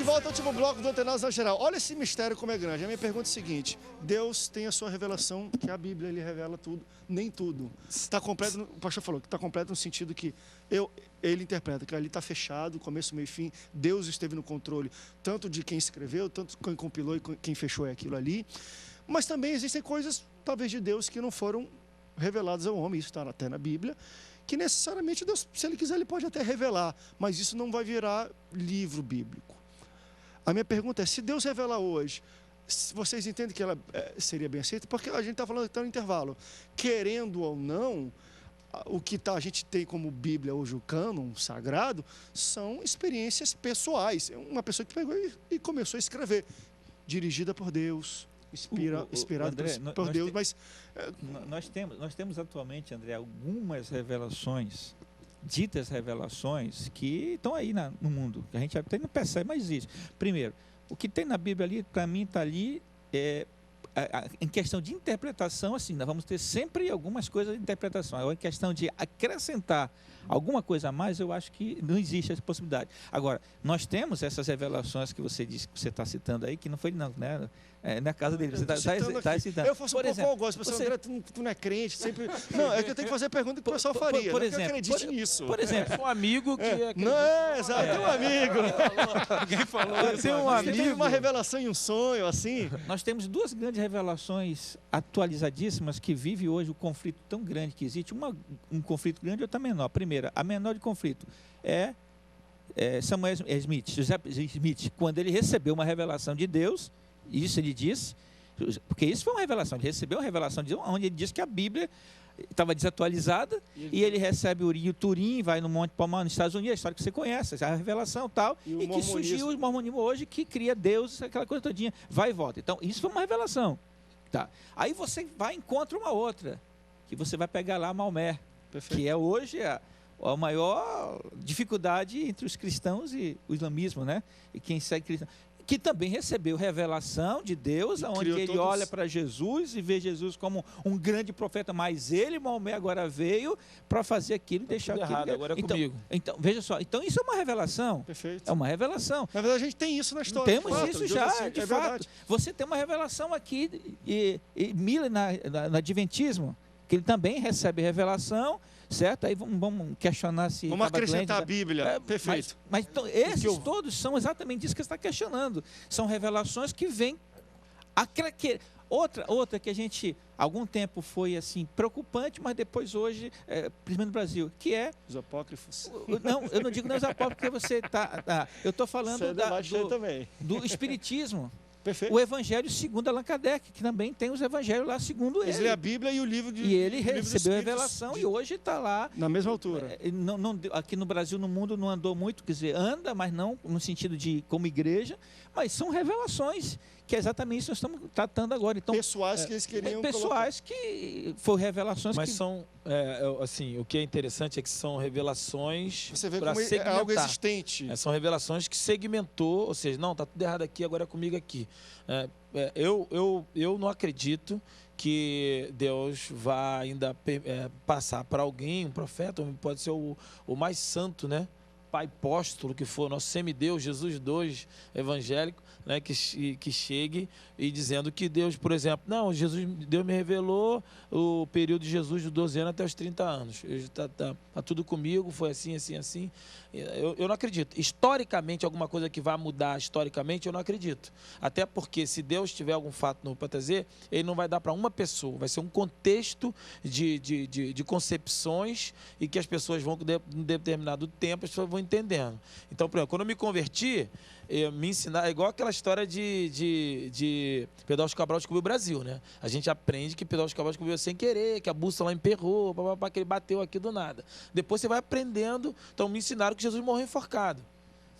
volta ao último bloco do Antenados na Geral. Olha esse mistério como é grande. A minha pergunta é a seguinte: Deus tem a sua revelação, que a Bíblia ele revela tudo, nem tudo. Está completo, o pastor falou que está completo no sentido que ele interpreta que ali está fechado, começo, meio e fim. Deus esteve no controle, tanto de quem escreveu, tanto quem compilou e quem fechou aquilo ali. Mas também existem coisas, talvez, de Deus que não foram reveladas ao homem, isso está até na Bíblia, que necessariamente Deus, se Ele quiser, Ele pode até revelar, mas isso não vai virar livro bíblico. A minha pergunta é, se Deus revelar hoje, vocês entendem que ela seria bem aceita? Porque a gente está falando até no intervalo, querendo ou não, o que a gente tem como Bíblia hoje, o cânon sagrado, são experiências pessoais. Uma pessoa que pegou e começou a escrever, dirigida por Deus, inspirado por Deus, mas... Nós temos atualmente, André, algumas revelações, ditas revelações, que estão aí no mundo, que a gente até não percebe, mas existe. Primeiro, o que tem na Bíblia ali, para mim, está ali, em questão de interpretação, assim, nós vamos ter sempre algumas coisas de interpretação. Agora, em questão de acrescentar alguma coisa a mais, eu acho que não existe essa possibilidade. Agora, nós temos essas revelações que você disse, que você está citando aí, que não foi não, né? Na casa dele, você está citando. Eu faço um pouco eu gosto, você, André, tu não é crente, sempre... Não, é que eu tenho que fazer a pergunta que o pessoal faria, por não exemplo, que eu acredite nisso. Por exemplo, um amigo que... Não, exato, tem um amigo. Alguém falou. Tem um amigo. Você teve uma revelação e um sonho, assim? Nós temos duas grandes revelações atualizadíssimas que vive hoje o conflito tão grande que existe. Um conflito grande e outra menor. A primeira, a menor de conflito é Samuel Smith, José Smith, quando ele recebeu uma revelação de Deus, isso ele disse, porque isso foi uma revelação, ele recebeu uma revelação de Deus, onde ele disse que a Bíblia estava desatualizada, e ele recebe o Urim e o Turim, vai no Monte Palmar, nos Estados Unidos, a história que você conhece, a revelação tal, e que surgiu o mormonismo hoje, que cria Deus, aquela coisa todinha, vai e volta. Então, isso foi uma revelação. Tá. Aí você vai e encontra uma outra, que você vai pegar lá Maomé, que é hoje a maior dificuldade entre os cristãos e o islamismo, né? E quem segue cristão, que também recebeu revelação de Deus, onde ele olha para Jesus e vê Jesus como um grande profeta, mas ele, Maomé, agora veio para fazer aquilo e deixar aquilo. Errado, agora é comigo. Então, veja só, então isso é uma revelação. Perfeito. É uma revelação. Na verdade, a gente tem isso na história. Temos isso já, assim, de fato. Verdade. Você tem uma revelação aqui, e Miller no Adventismo, que ele também recebe revelação, certo? Aí vamos questionar se... Vamos acrescentar a Bíblia. Perfeito. Mas então, esses todos são exatamente isso que você está questionando. São revelações que vêm... Outra que a gente, algum tempo, foi assim, preocupante, mas depois hoje, principalmente no Brasil, que é... Os apócrifos. Não, eu não digo nem os apócrifos, porque você está... eu estou falando do espiritismo. Perfeito. O Evangelho segundo Allan Kardec, que também tem os Evangelhos lá segundo ele. Ele lê a Bíblia e o livro de... E ele recebeu a revelação e hoje está lá. Na mesma altura. Aqui no Brasil, no mundo, não andou muito, quer dizer, anda, mas não no sentido de como igreja, mas são revelações, que é exatamente isso que nós estamos tratando agora. Então, pessoais que eles queriam pessoais que foram revelações. Mas são, assim, o que é interessante é que são revelações para segmentar. É algo existente. São revelações que segmentou, ou seja, não, está tudo errado aqui, agora é comigo aqui. Eu não acredito que Deus vá ainda passar para alguém, um profeta, pode ser o mais santo, né? Pai apóstolo que for, nosso semideus, Jesus 2, evangélico, né, que chegue e dizendo que Deus, por exemplo, não, Deus me revelou o período de Jesus de 12 anos até os 30 anos. Tá tudo comigo, foi assim, assim, assim. Eu não acredito. Historicamente, alguma coisa que vai mudar historicamente, eu não acredito. Até porque se Deus tiver algum fato novo para trazer, ele não vai dar para uma pessoa, vai ser um contexto de concepções e que as pessoas vão, em determinado tempo, as pessoas vão entendendo. Então, por exemplo, quando eu me converti, me ensinar, é igual aquela história de Pedro Cabral descobriu o Brasil, né? A gente aprende que Pedro Cabral descobriu sem querer, que a bússola emperrou, que ele bateu aqui do nada. Depois você vai aprendendo, então me ensinaram que Jesus morreu enforcado.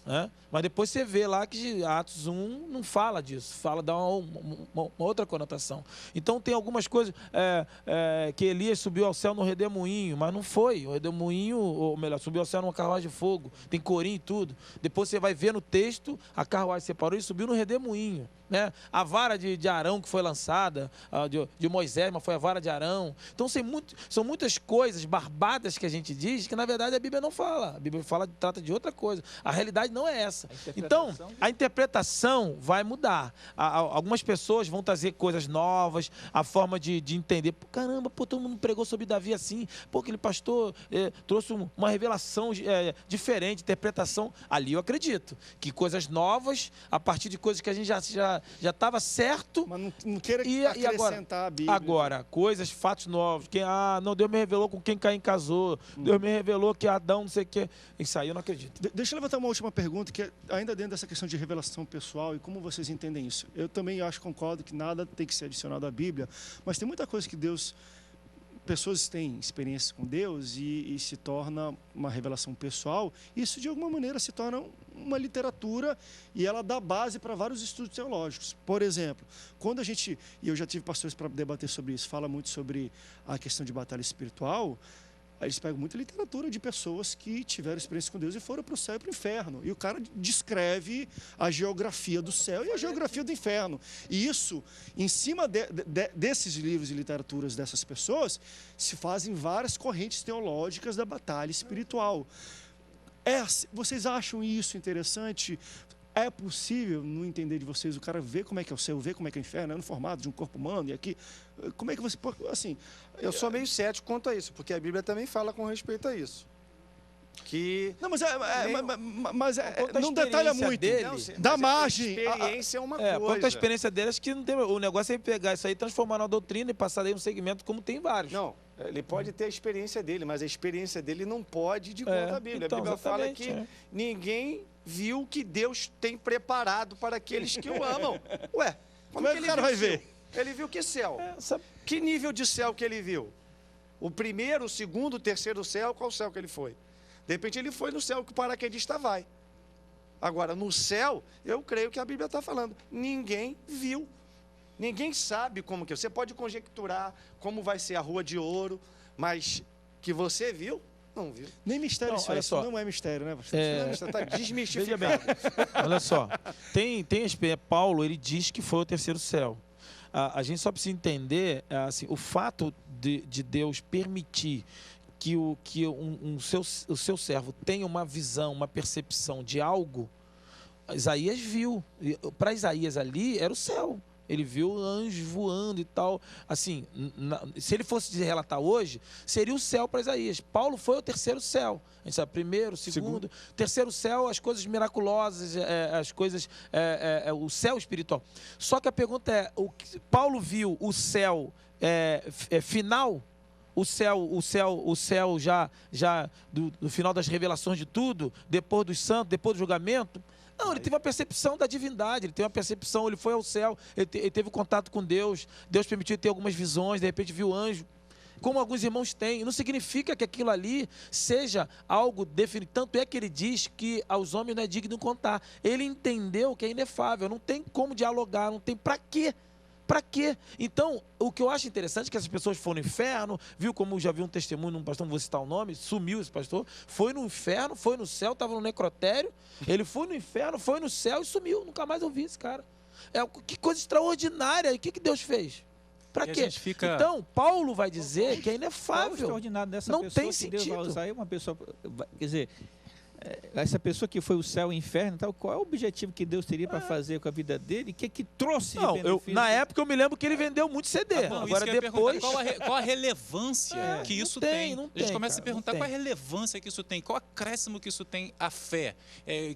Né? Mas depois você vê lá que Atos 1 não fala disso, dá uma outra conotação. Então tem algumas coisas que Elias subiu ao céu no redemoinho, mas não foi. O redemoinho, ou melhor, subiu ao céu numa carruagem de fogo, tem corim e tudo. Depois você vai ver no texto, a carruagem separou e subiu no redemoinho. Né? A vara de Arão que foi lançada, de Moisés, mas foi a vara de Arão. Então são muitas coisas barbadas que a gente diz que na verdade a Bíblia não fala. A Bíblia trata de outra coisa. A realidade não é essa. interpretação Então, a interpretação vai mudar. Algumas pessoas vão trazer coisas novas, a forma de entender. Pô, caramba, pô, todo mundo pregou sobre Davi assim. Pô, aquele pastor trouxe uma revelação diferente, interpretação. Ali eu acredito. Que coisas novas, a partir de coisas que a gente já estava certo. Mas não queira acrescentar a Bíblia. Agora, coisas, fatos novos. Não, Deus me revelou com quem Caim casou. Deus me revelou que Adão não sei o quê. Isso aí eu não acredito. Deixa eu levantar uma última pergunta, que é ainda dentro dessa questão de revelação pessoal e como vocês entendem isso. Eu também concordo que nada tem que ser adicionado à Bíblia, mas tem muita coisa que pessoas têm experiências com Deus e se torna uma revelação pessoal. Isso, de alguma maneira, se torna uma literatura e ela dá base para vários estudos teológicos. Por exemplo, quando a gente, e eu já tive pastores para debater sobre isso, fala muito sobre a questão de batalha espiritual. Eles pegam muita literatura de pessoas que tiveram experiência com Deus e foram para o céu e para o inferno. E o cara descreve a geografia do céu e a geografia do inferno. E isso, em cima desses livros e literaturas dessas pessoas, se fazem várias correntes teológicas da batalha espiritual. Vocês acham isso interessante? É possível, no entender de vocês, o cara ver como é que é o céu, ver como é que é o inferno, no formato de um corpo humano, e aqui, como é que você pode, assim... Eu sou meio cético quanto a isso, porque a Bíblia também fala com respeito a isso. Que... Não, mas não detalha muito. Dele, dá margem. Experiência é uma coisa. Quanto à experiência dele, acho que não tem, o negócio é pegar isso aí, transformar na doutrina e passar daí um segmento como tem vários. Não, ele pode ter a experiência dele, mas a experiência dele não pode ir de contra a Bíblia. Então, a Bíblia fala que ninguém viu o que Deus tem preparado para aqueles que o amam. Ué, como é que o cara vai ver? Ele viu que céu? Que nível de céu que ele viu? O primeiro, o segundo, o terceiro céu, qual céu que ele foi? De repente ele foi no céu que o paraquedista vai. Agora, no céu, eu creio que a Bíblia está falando. Ninguém viu. Ninguém sabe como que é. Você pode conjecturar como vai ser a rua de ouro, mas que você viu, não viu. Nem mistério isso, olha só. Não é mistério, né? Isso não é mistério, está desmistificado. Veja bem, olha só. Paulo, ele diz que foi o terceiro céu. A gente só precisa entender assim, o fato de Deus permitir que o seu servo tenha uma visão, uma percepção de algo. Isaías viu. Para Isaías ali era o céu. Ele viu anjos voando e tal. Assim, se ele fosse relatar hoje, seria o céu para Isaías. Paulo foi ao terceiro céu. A gente sabe, primeiro, segundo. Terceiro céu, as coisas miraculosas, as coisas, o céu espiritual. Só que a pergunta é, Paulo viu o céu final? O céu já do final das revelações de tudo, depois dos santos, depois do julgamento? Não, ele teve uma percepção da divindade, ele teve uma percepção, ele foi ao céu, ele teve contato com Deus, Deus permitiu ter algumas visões, de repente viu anjo, como alguns irmãos têm. Não significa que aquilo ali seja algo definido, tanto é que ele diz que aos homens não é digno contar. Ele entendeu que é inefável, não tem como dialogar, não tem para quê. Para quê? Então, o que eu acho interessante é que essas pessoas foram no inferno, viu como já vi um testemunho de um pastor, não vou citar o nome, sumiu esse pastor, foi no inferno, foi no céu, estava no necrotério, ele foi no inferno, foi no céu e sumiu, nunca mais ouvi esse cara. Que coisa extraordinária, e o que Deus fez? Para quê? Então, Paulo vai dizer que é inefável. Extraordinário dessa não pessoa tem que sentido. Deus vai usar aí uma pessoa, quer dizer, essa pessoa que foi o céu e o inferno, tal, qual é o objetivo que Deus teria para fazer com a vida dele? O que é que trouxe de benefício? Na época eu me lembro que ele vendeu muito CD. Não, agora depois... Qual a relevância que isso tem? Não a gente começa a se cara, perguntar qual a relevância que isso tem, qual o acréscimo que isso tem à fé,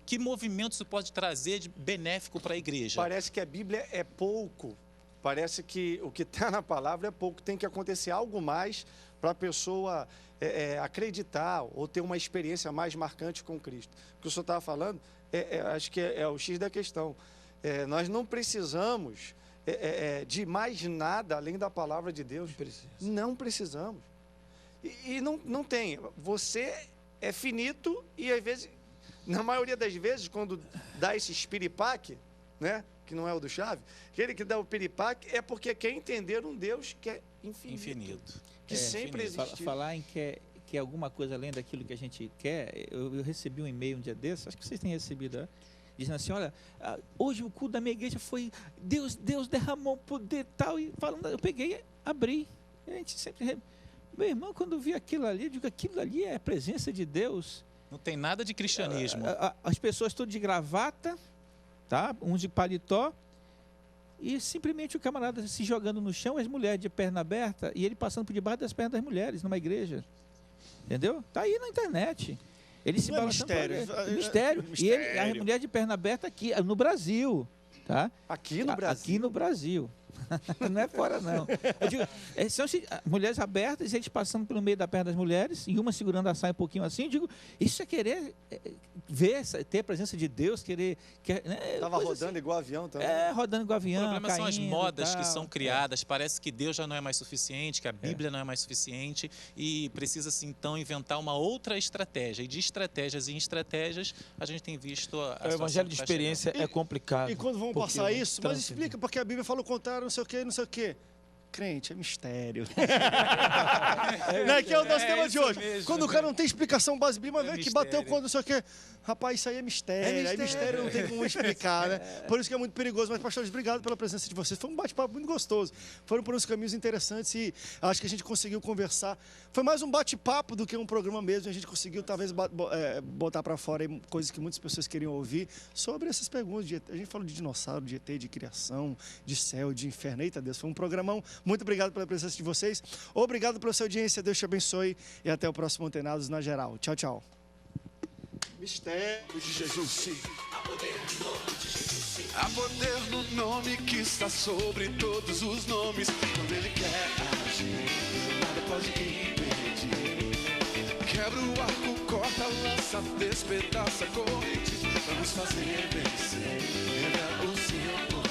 que movimento isso pode trazer de benéfico para a igreja. Parece que a Bíblia é pouco, parece que o que está na palavra é pouco, tem que acontecer algo mais para a pessoa acreditar ou ter uma experiência mais marcante com Cristo. O que o senhor estava falando, acho que é o X da questão. Nós não precisamos de mais nada além da palavra de Deus. Não precisamos. E não tem. Você é finito e, às vezes, na maioria das vezes, quando dá esse espiripaque, né, que não é o do Chave, aquele que dá o piripaque é porque quer entender um Deus que é infinito. Que sempre existiu. Falar em que é alguma coisa além daquilo que a gente quer, eu recebi um e-mail um dia desses, acho que vocês têm recebido, né? Dizendo assim, olha, hoje o culto da minha igreja foi, Deus derramou poder tal, e falando, eu peguei, abri, a gente sempre, meu irmão, quando eu vi aquilo ali, eu digo, aquilo ali é a presença de Deus, Não tem nada de cristianismo. As pessoas todas de gravata, tá? Uns de paletó, e simplesmente o camarada se jogando no chão, as mulheres de perna aberta, e ele passando por debaixo das pernas das mulheres, numa igreja. Entendeu? Tá aí na internet. Ele se balançando. Mistério. E ele, a mulher de perna aberta aqui, no Brasil. Tá? Aqui no Brasil? Aqui no Brasil. Não é fora, não. Eu digo, são mulheres abertas, eles passando pelo meio da perna das mulheres, e uma segurando a saia um pouquinho assim. Eu digo, isso é querer ver, ter a presença de Deus, querer... Estava rodando assim, igual avião também. Rodando igual avião. O problema são as modas que são criadas. Parece que Deus já não é mais suficiente, que a Bíblia não é mais suficiente, e precisa-se então inventar uma outra estratégia. E de estratégias em estratégias, a gente tem visto o evangelho de experiência é complicado. E quando vão passar isso, mas explica, porque a Bíblia fala o contrário, não sei o quê, não sei o quê. Crente, é mistério. Que é o nosso tema de hoje. Mesmo, quando o cara não tem explicação base bíblica, mas vê que bateu quando não sei o quê. Rapaz, isso aí é mistério. Mistério não tem como explicar, né? Por isso que é muito perigoso. Mas, pastores, obrigado pela presença de vocês. Foi um bate-papo muito gostoso. Foram por uns caminhos interessantes e acho que a gente conseguiu conversar. Foi mais um bate-papo do que um programa mesmo. A gente conseguiu, talvez, botar para fora coisas que muitas pessoas queriam ouvir sobre essas perguntas. A gente falou de dinossauro, de ET, de criação, de céu, de inferno. Eita Deus, foi um programão. Muito obrigado pela presença de vocês. Obrigado pela sua audiência. Deus te abençoe. E até o próximo Antenados na Geral. Tchau, tchau. Mistério de Jesus, sim. Há poder no nome que está sobre todos os nomes. Quando Ele quer agir, nada pode impedir. Quebra o arco, corta a lança, despedaça a corrente. Vamos fazer vencer. Revela o seu poder.